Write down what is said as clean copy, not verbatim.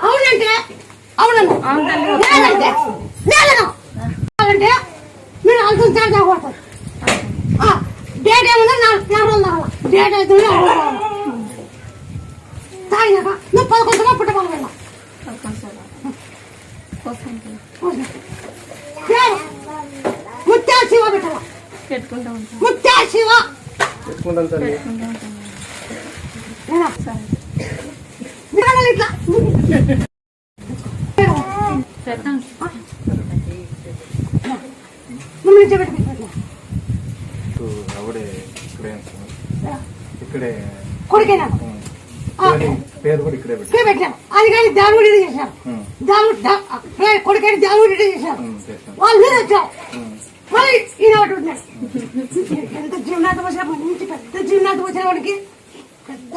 అవునంటే అవునను లేదంటే లేదను అంటే మీరు అంత చార్జ్ అవ్వకూడదు. డేట్ ఏమన్నా 4 రోజులు కావాలి. డేట్ అయితే తాగినాక నువ్వు 11 పుట్టబాల వెళ్ళ ముత్యాల శివ పెట్టాల ముత్యాల శివ ఇట్లా కొడుకేనా పేరు కూడా ఇక్కడే పెట్టాను. అది కానీ దేవుడు ఇది చేశారు. కొడుకైనా దేవుడు ఇది చేశారు. వాళ్ళు మీద వచ్చారు. మళ్ళీ ఈయన ఒకటి ఉన్నాడు. ఎంత జీవనాథం వచ్చా మంచి పెద్ద జీవనాథం వచ్చిన వాడికి పెద్ద